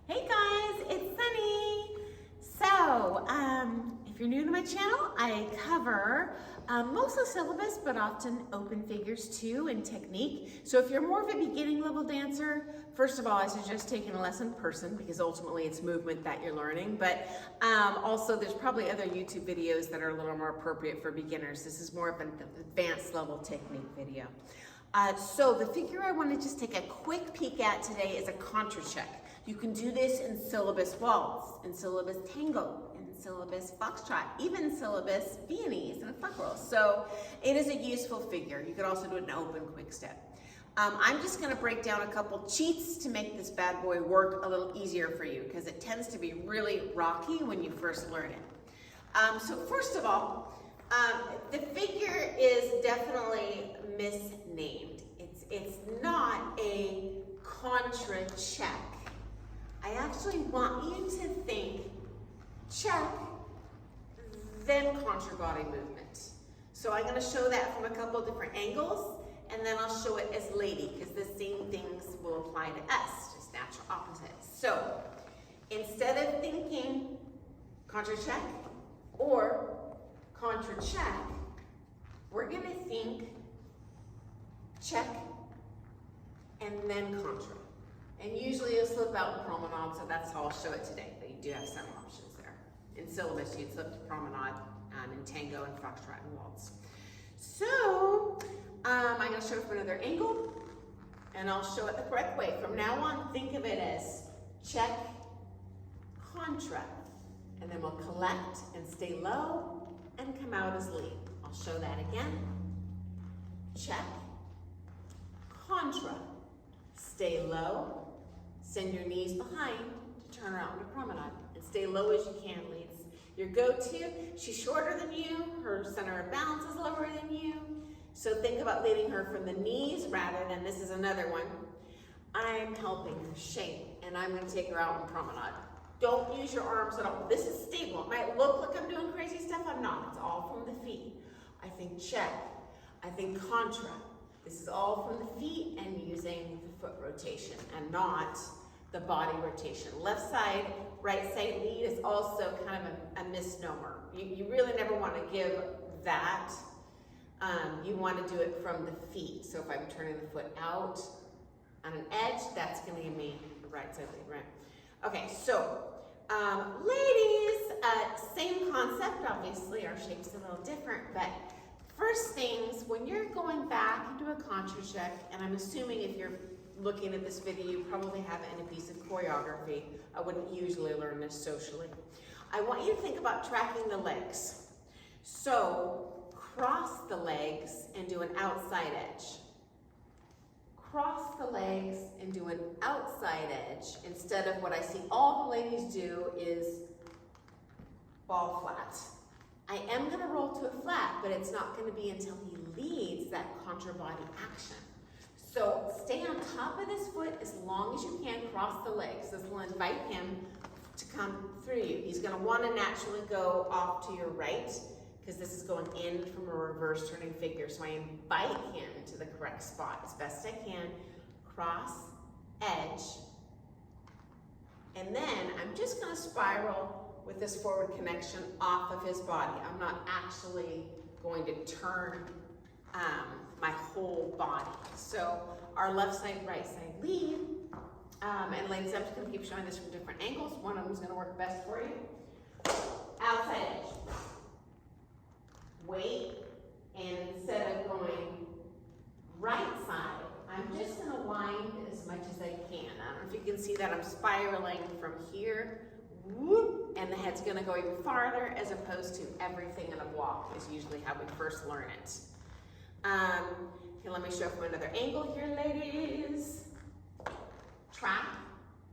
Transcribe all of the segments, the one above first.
Hey guys, it's Sunny. So, if you're new to my channel, I cover mostly syllabus, but often open figures too and technique. So if you're more of a beginning level dancer, first of all, I suggest taking a lesson in person because ultimately it's movement that you're learning. But also there's probably other YouTube videos that are a little more appropriate for beginners. This is more of an advanced level technique video. So the figure I want to just take a quick peek at today is a Contracheck. You can do this in syllabus waltz, in syllabus tango, in syllabus foxtrot, even syllabus Viennese and funk roll. So it is a useful figure. You could also do it in open quick step. I'm just going to break down a couple cheats to make this bad boy work a little easier for you because it tends to be really rocky when you first learn it. So first of all, the figure is definitely misnamed. It's not a Contracheck. I actually want you to think check, then contra body movement. So I'm going to show that from a couple different angles, and then I'll show it as lady, because the same things will apply to us, just natural opposites. So instead of thinking Contracheck or Contracheck, we're going to think check and then contra. And usually you'll slip out in promenade, so that's how I'll show it today. But you do have some options there. In syllabus, you'd slip to promenade, in tango and foxtrot and waltz. So I'm going to show it from another angle, and I'll show it the correct way. From now on, think of it as check, contra, and then we'll collect and stay low and come out as lead. I'll show that again. Check, contra, stay low. Send your knees behind to turn around into promenade and stay low as you can, leads. Your go-to, she's shorter than you, her center of balance is lower than you. So think about leading her from the knees rather than, this is another one. I'm helping her shape and I'm gonna take her out in promenade. Don't use your arms at all. This is stable. It might look like I'm doing crazy stuff, I'm not. It's all from the feet. I think check, I think contra. This is all from the feet and using the foot rotation and not the body rotation. Left side, right side lead is also kind of a misnomer. You really never want to give that. You want to do it from the feet. So if I'm turning the foot out on an edge, that's going to give me the right side lead, right? Okay, so ladies, same concept. Obviously, our shape's a little different, but first things, when you're going back into a Contracheck, and I'm assuming if you're looking at this video, you probably have it in a piece of choreography. I wouldn't usually learn this socially. I want you to think about tracking the legs. So cross the legs and do an outside edge. Cross the legs and do an outside edge instead of what I see all the ladies do is ball flat. I am going to roll to a flat, but it's not going to be until he leads that contra body action. So stay on top of this foot as long as you can, cross the legs. This will invite him to come through you. He's going to want to naturally go off to your right because this is going in from a reverse turning figure. So I invite him to the correct spot as best I can. Cross, edge, and then I'm just going to spiral with this forward connection off of his body. I'm not actually going to turn my whole body. So our left side, right side lead. And ladies, I'm just going to keep showing this from different angles. One of them is going to work best for you. Outside edge. Wait, and instead of going right side, I'm just going to wind as much as I can. I don't know if you can see that I'm spiraling from here. Whoop, and the head's going to go even farther as opposed to everything in a walk is usually how we first learn it. Okay, let me show from another angle here, ladies. Track,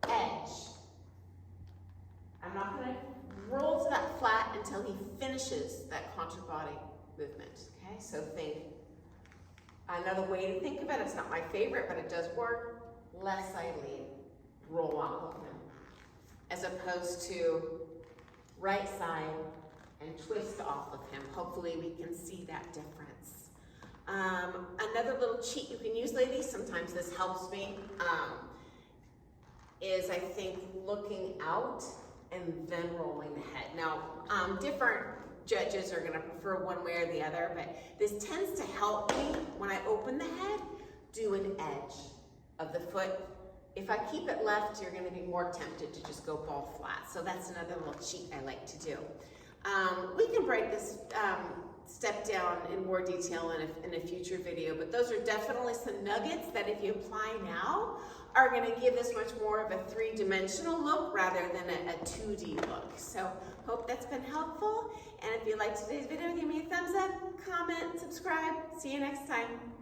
edge. I'm not going to roll to that flat until he finishes that contra body movement. Okay, so think. Another way to think of it, it's not my favorite, but it does work. Left side lead, roll off of him. As opposed to right side and twist off of him. Hopefully we can see that difference. Another little cheat you can use, ladies, sometimes this helps me. is, I think, looking out and then rolling the head. Now, different judges are gonna prefer one way or the other, but this tends to help me when I open the head, do an edge of the foot. If I keep it left, you're gonna be more tempted to just go ball flat. So that's another little cheat I like to do. We can break this step down in more detail in a future video, but those are definitely some nuggets that if you apply now are going to give this much more of a three-dimensional look rather than a 2D look. So hope that's been helpful, and if you liked today's video, give me a thumbs up, comment, subscribe. See you next time.